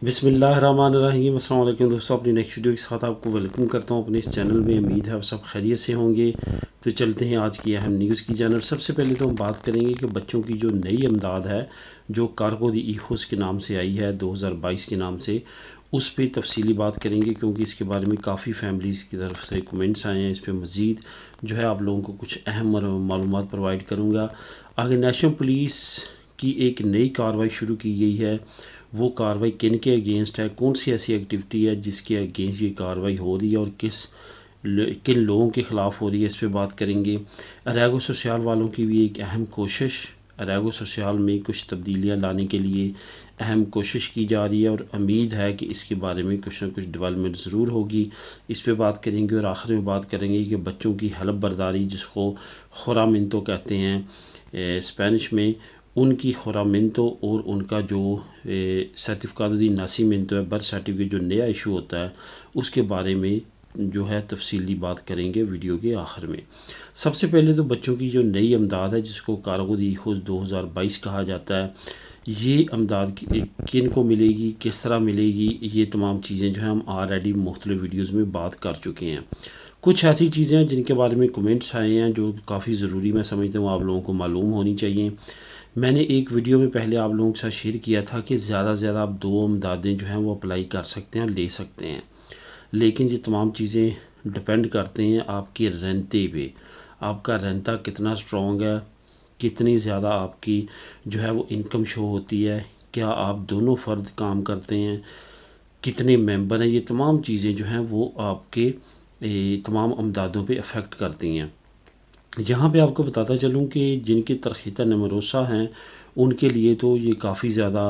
बिस्मिल्लाहिर्रहमानिर्रहीम। अस्सलाम वालेकुम दोस्तों, अपनी नेक्स्ट वीडियो के साथ आपको वेलकम करता हूं अपने इस चैनल में। उम्मीद है आप सब खैरियत से होंगे। तो चलते हैं आज की अहम न्यूज़ की जानब। सबसे पहले तो हम बात करेंगे कि बच्चों की जो नई इमदाद है, जो कारगो दी इखुस के नाम से आई है 2022 के नाम से, उस पर तफसीली बात करेंगे क्योंकि इसके बारे में काफ़ी फैमिलीज़ की तरफ से कमेंट्स आए हैं। इस पर मज़ीद जो है आप लोगों को कुछ अहम मालूमात प्रोवाइड करूँगा। आगे नेशनल पुलिस की एक नई कार्रवाई शुरू की गई है। वो कार्रवाई किन के अगेंस्ट है, कौन सी ऐसी एक्टिविटी है जिसके अगेंस्ट ये कार्रवाई हो रही है और किन लोगों के ख़िलाफ़ हो रही है, इस पर बात करेंगे। अरेगो सोशल वालों की भी एक अहम कोशिश, अरेगो सोशल में कुछ तब्दीलियाँ लाने के लिए अहम कोशिश की जा रही है और उम्मीद है कि इसके बारे में कुछ ना कुछ डेवलपमेंट ज़रूर होगी। इस पे बात करेंगे और आखिर में बात करेंगे कि बच्चों की हलफ बर्दारी, जिसको खुरामिनतो कहते हैं स्पेनिश में, उनकी खुरामिनतो और उनका जो सर्टिफिकात दी नासीमिनतो है, बर्थ सर्टिफिकेट जो नया इशू होता है, उसके बारे में जो है तफसीली बात करेंगे वीडियो के आखिर में। सबसे पहले तो बच्चों की जो नई अमदाद है, जिसको कारगो दी इखुस 2022 कहा जाता है, ये अमदाद किन को मिलेगी, किस तरह मिलेगी, ये तमाम चीज़ें जो हैं हम ऑलरेडी मुख्तलिफ वीडियोज़ में बात कर चुके हैं। कुछ ऐसी चीज़ें हैं जिनके बारे में कमेंट्स आए हैं जो काफ़ी ज़रूरी मैं समझता हूँ आप लोगों को मालूम होनी चाहिए। मैंने एक वीडियो में पहले आप लोगों के साथ शेयर किया था कि ज़्यादा से ज़्यादा आप 2 अमदादें जो हैं वो अप्लाई कर सकते हैं, ले सकते हैं, लेकिन ये तमाम चीज़ें डिपेंड करते हैं आपके रेंटे पे। आपका रेंटा कितना स्ट्रॉन्ग है, कितनी ज़्यादा आपकी जो है वो इनकम शो होती है, क्या आप दोनों फ़र्द काम करते हैं, कितने मेंबर हैं, ये तमाम चीज़ें जो हैं वो आपके तमाम अमदादों पे अफेक्ट करती हैं। यहाँ पे आपको बताता चलूँ कि जिनकी तरख़ीता नमरोसा हैं, उनके लिए तो ये काफ़ी ज़्यादा,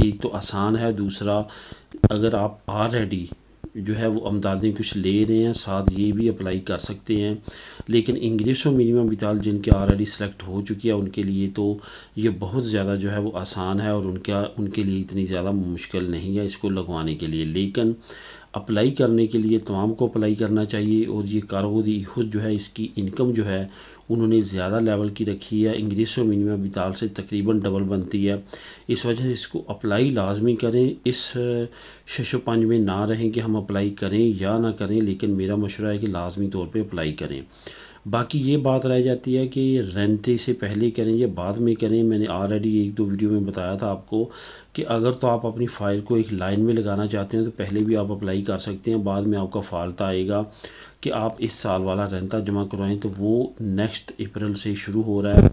एक तो आसान है, दूसरा अगर आप ऑलरेडी जो है वो अमदादें कुछ ले रहे हैं, साथ ये भी अप्लाई कर सकते हैं। लेकिन इंग्लिश और मिनिमम बिताल जिनके ऑलरेडी सेलेक्ट हो चुकी है, उनके लिए तो ये बहुत ज़्यादा जो है वो आसान है और उनके लिए इतनी ज़्यादा मुश्किल नहीं है इसको लगवाने के लिए। लेकिन अप्लाई करने के लिए तमाम को अप्लाई करना चाहिए। और ये कारगो दी इखुस जो है, इसकी इनकम जो है उन्होंने ज़्यादा लेवल की रखी है, इंग्लिश और मिनिमम बिताल से तकरीबन डबल बनती है। इस वजह से इसको अप्लाई लाजमी करें। इस शशोपंज में ना रहें कि हम अप्लाई करें या ना करें, लेकिन मेरा मशवरा है कि लाजमी तौर पे अप्लाई करें। बाकी ये बात रह जाती है कि रेंटे से पहले करें या बाद में करें। मैंने ऑलरेडी 1-2 वीडियो में बताया था आपको कि अगर तो आप अपनी फ़ाइल को एक लाइन में लगाना चाहते हैं तो पहले भी आप अप्लाई कर सकते हैं। बाद में आपका फ़ाल्ट आएगा कि आप इस साल वाला रेंटा जमा करवाएं, तो वो नेक्स्ट अप्रैल से शुरू हो रहा है,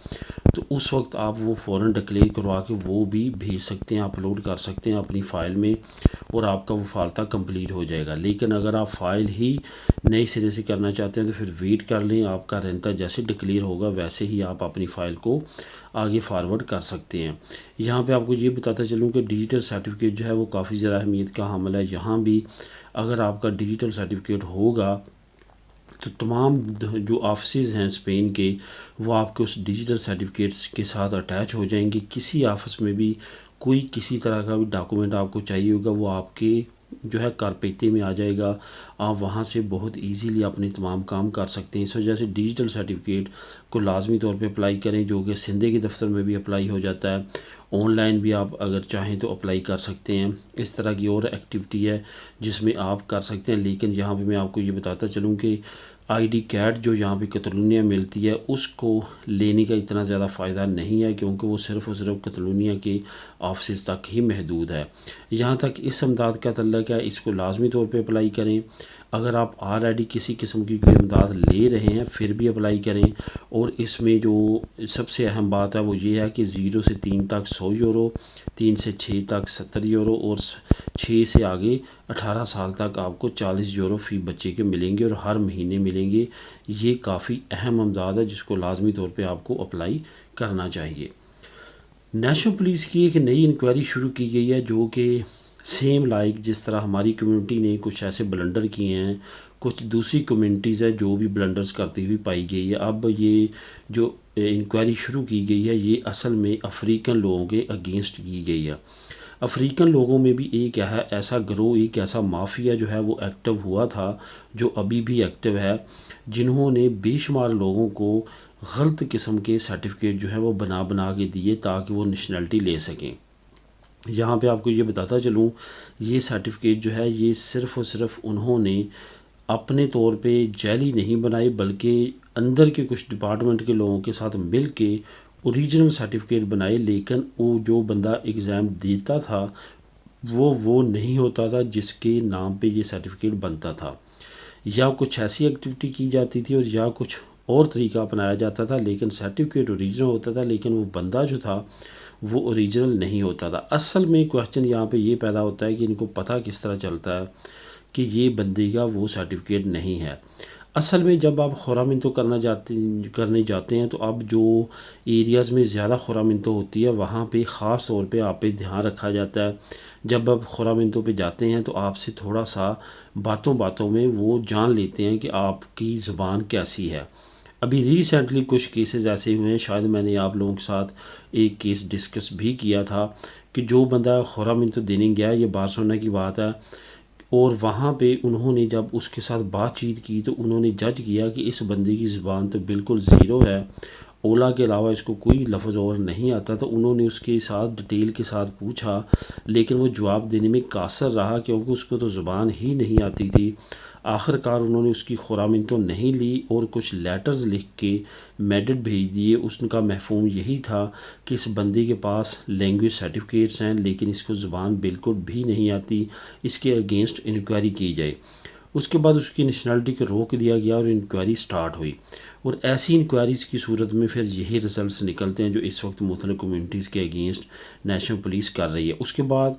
तो उस वक्त आप वो फ़ौरन डिक्लेयर करवा के वो भी भेज सकते हैं, अपलोड कर सकते हैं अपनी फ़ाइल में, और आपका वो फाल्ता कंप्लीट हो जाएगा। लेकिन अगर आप फ़ाइल ही नए सिरे से करना चाहते हैं तो फिर वेट कर लें। आपका रेंटा जैसे डिक्लेयर होगा वैसे ही आप अपनी फ़ाइल को आगे फारवर्ड कर सकते हैं। यहाँ पे आपको ये बताता चलूँ कि डिजिटल सर्टिफिकेट जो है वो काफ़ी ज़्यादा अहमियत का हामिल है। यहाँ भी अगर आपका डिजिटल सर्टिफिकेट होगा तो तमाम जो ऑफिस हैं स्पेन के, वो आपके उस डिजिटल सर्टिफिकेट्स के साथ अटैच हो जाएंगे। किसी ऑफिस में भी कोई किसी तरह का भी डॉक्यूमेंट आपको चाहिए होगा, वो आपके जो है कारपेते में आ जाएगा। आप वहाँ से बहुत इजीली अपने तमाम काम कर सकते हैं। इस वजह से डिजिटल सर्टिफिकेट को लाजमी तौर पे अप्लाई करें, जो कि सिंधे के दफ्तर में भी अप्लाई हो जाता है। ऑनलाइन भी आप अगर चाहें तो अप्लाई कर सकते हैं। इस तरह की और एक्टिविटी है जिसमें आप कर सकते हैं। लेकिन यहाँ पे मैं आपको ये बताता चलूँ कि आईडी कार्ड जो यहाँ पे कतलूनिया मिलती है, उसको लेने का इतना ज़्यादा फ़ायदा नहीं है, क्योंकि वो सिर्फ़ और सिर्फ कतलूनिया के ऑफिस तक ही महदूद है। यहाँ तक इस अमदाद का तल्लक है, इसको लाजमी तौर पे अप्लाई करें। अगर आप ऑलरेडी किसी किस्म की कोई इमदाद ले रहे हैं फिर भी अप्लाई करें। और इसमें जो सबसे अहम बात है वो ये है कि 0 से 3 तक 100 यूरो, 3 से 6 तक 70 यूरो और 6 से आगे 18 साल तक आपको 40 यूरो फ़ी बच्चे के मिलेंगे और हर महीने मिलेंगे। ये काफ़ी अहम इमदाद है जिसको लाजमी तौर पे आपको अप्लाई करना चाहिए। नेशनल पुलिस की एक नई इंक्वायरी शुरू की गई है, जो कि सेम लाइक जिस तरह हमारी कम्युनिटी ने कुछ ऐसे ब्लंडर किए हैं, कुछ दूसरी कम्युनिटीज़ है जो भी ब्लंडर्स करती हुई पाई गई है। अब ये जो इंक्वायरी शुरू की गई है, ये असल में अफ्रीकन लोगों के अगेंस्ट की गई है। अफ्रीकन लोगों में भी एक है ऐसा ग्रोह, एक ऐसा माफिया जो है वो एक्टिव हुआ था, जो अभी भी एक्टिव है, जिन्होंने बेशुमार लोगों को गलत किस्म के सर्टिफिकेट जो है वो बना बना के दिए ताकि वो नेशनलिटी ले सकें। यहाँ पे आपको ये बताता चलूँ, ये सर्टिफिकेट जो है ये सिर्फ़ और सिर्फ उन्होंने अपने तौर पे जाली नहीं बनाई, बल्कि अंदर के कुछ डिपार्टमेंट के लोगों के साथ मिल के ओरिजिनल सर्टिफिकेट बनाए। लेकिन वो जो बंदा एग्ज़ाम देता था वो नहीं होता था जिसके नाम पे ये सर्टिफिकेट बनता था, या कुछ ऐसी एक्टिविटी की जाती थी और या कुछ और तरीका अपनाया जाता था, लेकिन सर्टिफिकेट ओरिजिनल होता था लेकिन वो बंदा जो था वो ओरिजिनल नहीं होता था। असल में क्वेश्चन यहाँ पे ये पैदा होता है कि इनको पता किस तरह चलता है कि ये बंदे का वो सर्टिफिकेट नहीं है। असल में जब आप खुरामिनतो करने जाते हैं तो अब जो एरियाज़ में ज़्यादा खुरामिनतो होती है वहाँ पे ख़ास तौर पे आप पे ध्यान रखा जाता है। जब आप खुरामिनतो पे जाते हैं तो आपसे थोड़ा सा बातों बातों में वो जान लेते हैं कि आपकी ज़ुबान कैसी है। अभी रिसेंटली कुछ केसेस ऐसे हुए हैं, शायद मैंने आप लोगों के साथ एक केस डिस्कस भी किया था कि जो बंदा खुरामिनतो देने गया, ये बार्सिलोना की बात है, और वहाँ पे उन्होंने जब उसके साथ बातचीत की तो उन्होंने जज किया कि इस बंदे की ज़ुबान तो बिल्कुल ज़ीरो है, ओला के अलावा इसको कोई लफ्ज़ और नहीं आता। तो उन्होंने उसके साथ डिटेल के साथ पूछा, लेकिन वो जवाब देने में कासर रहा क्योंकि उसको तो ज़ुबान ही नहीं आती थी। आखिरकार उन्होंने उसकी खुरामिनतो नहीं ली और कुछ लेटर्स लिख के मेडिट भेज दिए। उसका महफूम यही था कि इस बंदे के पास लैंग्वेज सर्टिफिकेट्स हैं लेकिन इसको ज़ुबान बिल्कुल भी नहीं आती, इसके अगेंस्ट इंक्वायरी की जाए। उसके बाद उसकी नेशनलिटी को रोक दिया गया और इंक्वायरी स्टार्ट हुई, और ऐसी इंक्वायरीज़ की सूरत में फिर यही रिज़ल्ट्स निकलते हैं जो इस वक्त मुख्तलिफ कम्यूनिटीज़ के अगेंस्ट नेशनल पुलिस कर रही है। उसके बाद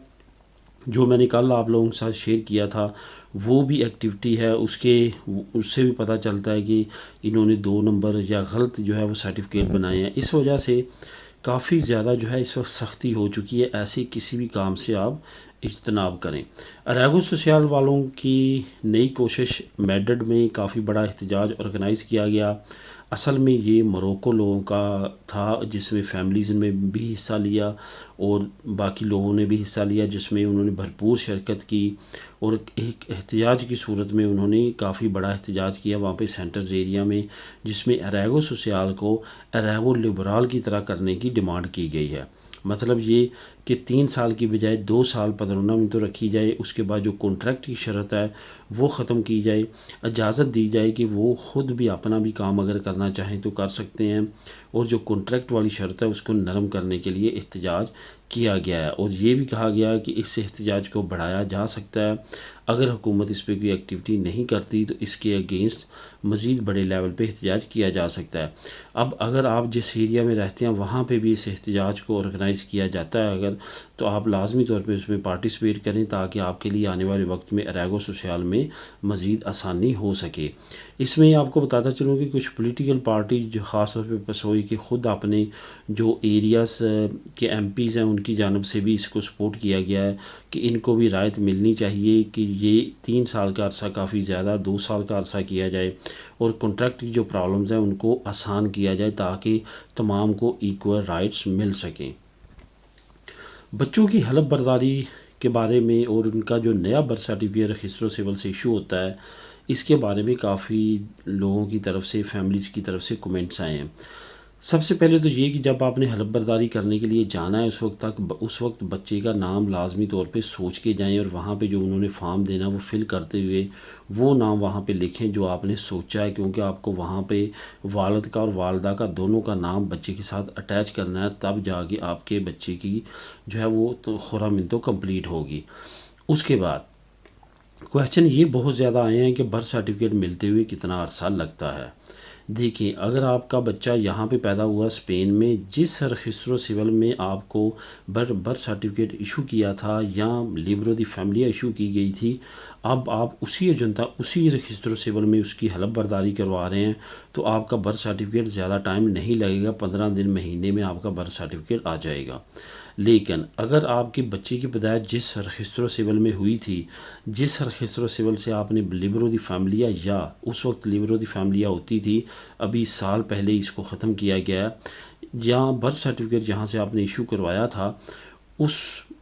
जो मैंने कल आप लोगों के साथ शेयर किया था वो भी एक्टिविटी है, उससे भी पता चलता है कि इन्होंने 2 नंबर या गलत जो है वो सर्टिफिकेट बनाए हैं। इस वजह से काफ़ी ज़्यादा जो है इस वक्त सख्ती हो चुकी है, ऐसे किसी भी काम से आप इज्तनाब करें। अरेगो सोशल वालों की नई कोशिश, मेड्रिड में काफ़ी बड़ा एहतजाज ऑर्गेनाइज़ किया गया। असल में ये मोरक्को लोगों का था जिसमें फैमिलीज़ ने भी हिस्सा लिया और बाकी लोगों ने भी हिस्सा लिया, जिसमें उन्होंने भरपूर शिरकत की और एक एहतजाज की सूरत में उन्होंने काफ़ी बड़ा एहतजाज किया वहाँ पे सेंटर्स एरिया में, जिसमें अरेगो सोशल को अरेगो लिबरल की तरह करने की डिमांड की गई है। मतलब ये कि 3 साल की बजाय 2 साल पदरोनामितो रखी जाए, उसके बाद जो कॉन्ट्रैक्ट की शर्त है वो ख़त्म की जाए, इजाज़त दी जाए कि वो ख़ुद भी अपना भी काम अगर करना चाहें तो कर सकते हैं, और जो कॉन्ट्रैक्ट वाली शर्त है उसको नरम करने के लिए एहतजाज किया गया है। और ये भी कहा गया है कि इस एहतजाज को बढ़ाया जा सकता है, अगर हुकूमत इस पर कोई एक्टिविटी नहीं करती तो इसके अगेंस्ट मज़ीद बड़े लेवल पे एहतजाज किया जा सकता है। अब अगर आप जिस एरिया में रहते हैं वहाँ पे भी इस एहतजाज को ऑर्गेनाइज़ किया जाता है अगर, तो आप लाजमी तौर पे उसमें पार्टिसिपेट करें ताकि आपके लिए आने वाले वक्त में अरेगो सोशल में मज़ीद आसानी हो सके। इसमें आपको बताता चलूँ कि कुछ पॉलिटिकल पार्टी जो ख़ास तौर पे पसोई कि ख़ुद अपने जो एरियाज़ के एमपीज़ हैं उनकी जानब से भी इसको सपोर्ट किया गया है कि इनको भी रायत मिलनी चाहिए कि ये 3 साल का अरसा काफ़ी ज़्यादा 2 साल का अरसा किया जाए और कॉन्ट्रैक्ट की जो प्रॉब्लम्स हैं उनको आसान किया जाए ताकि तमाम को इक्वल राइट्स मिल सकें। बच्चों की हलफ बर्दारी के बारे में और उनका जो नया बर्थ सर्टिफिकेट रजिस्टर सिविल से इशू होता है, इसके बारे में काफ़ी लोगों की तरफ से, फैमिलीज़ की तरफ से कमेंट्स आए हैं। सबसे पहले तो ये कि जब आपने हलफ बर्दारी करने के लिए जाना है उस वक्त बच्चे का नाम लाजमी तौर पे सोच के जाएं और वहाँ पे जो उन्होंने फॉर्म देना वो फ़िल करते हुए वो नाम वहाँ पे लिखें जो आपने सोचा है, क्योंकि आपको वहाँ पे वालिद का और वालदा का दोनों का नाम बच्चे के साथ अटैच करना है, तब जाके आपके बच्चे की जो है वो तो खुरामिनतो कंप्लीट होगी। उसके बाद क्वेश्चन ये बहुत ज़्यादा आए हैं कि बर्थ सर्टिफिकेट मिलते हुए कितना अरसा लगता है। देखिए, अगर आपका बच्चा यहाँ पे पैदा हुआ स्पेन में, जिस रजिस्ट्रो सिविल में आपको बर्थ सर्टिफिकेट इशू किया था या लिब्रो दी फैमिलिया इशू की गई थी, अब आप उसी एजेंटा उसी रजिस्ट्रो सिविल में उसकी हलफ बर्दारी करवा रहे हैं, तो आपका बर्थ सर्टिफिकेट ज़्यादा टाइम नहीं लगेगा, 15 दिन महीने में आपका बर्थ सर्टिफिकेट आ जाएगा। लेकिन अगर आपके बच्चे की पैदाइश जिस रजिस्ट्रो सिविल में हुई थी, जिस रजिस्ट्रो सिविल से आपने लिब्रो दी फैमिलिया, या उस वक्त लिब्रो दी फैमिलिया होती थी, अभी साल पहले इसको ख़त्म किया गया है, या बर्थ सर्टिफिकेट जहाँ से आपने इशू करवाया था उस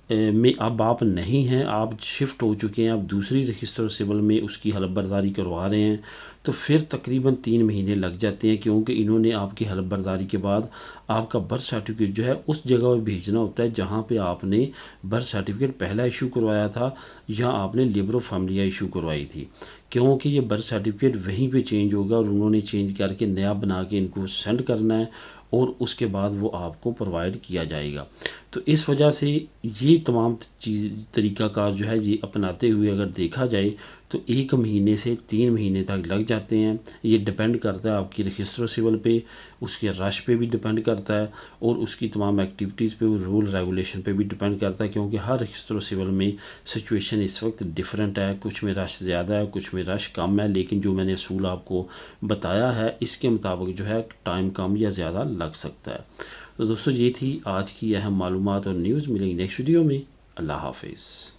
में अब आप नहीं हैं, आप शिफ्ट हो चुके हैं, आप दूसरी रजिस्टर सिविल में उसकी हलफबरदारी करवा रहे हैं, तो फिर तकरीबन 3 महीने लग जाते हैं, क्योंकि इन्होंने आपकी हलफबरदारी के बाद आपका बर्थ सर्टिफिकेट जो है उस जगह पर भेजना होता है जहाँ पे आपने बर्थ सर्टिफिकेट पहला इशू करवाया था या आपने लिबरो फैमिलिया इशू करवाई थी, क्योंकि ये बर्थ सर्टिफिकेट वहीं पे चेंज होगा और उन्होंने चेंज करके नया बना के इनको सेंड करना है और उसके बाद वो आपको प्रोवाइड किया जाएगा। तो इस वजह से ये तमाम चीज़ तरीक़ाकार जो है ये अपनाते हुए अगर देखा जाए तो 1 महीने से 3 महीने तक लग जाते हैं। ये डिपेंड करता है आपकी रजिस्टर सिविल पे, उसके रश पे भी डिपेंड करता है और उसकी तमाम एक्टिविटीज़ पे, रूल रेगुलेशन पे भी डिपेंड करता है, क्योंकि हर रजिस्टर सिविल में सिचुएशन इस वक्त डिफरेंट है। कुछ में रश ज़्यादा है, कुछ में रश कम है, लेकिन जो मैंने असूल आपको बताया है इसके मुताबिक जो है टाइम कम या ज़्यादा लग सकता है। तो दोस्तों ये थी आज की अहम मालूमात और न्यूज़। मिलेंगे नेक्स्ट वीडियो में। अल्लाह हाफिज़।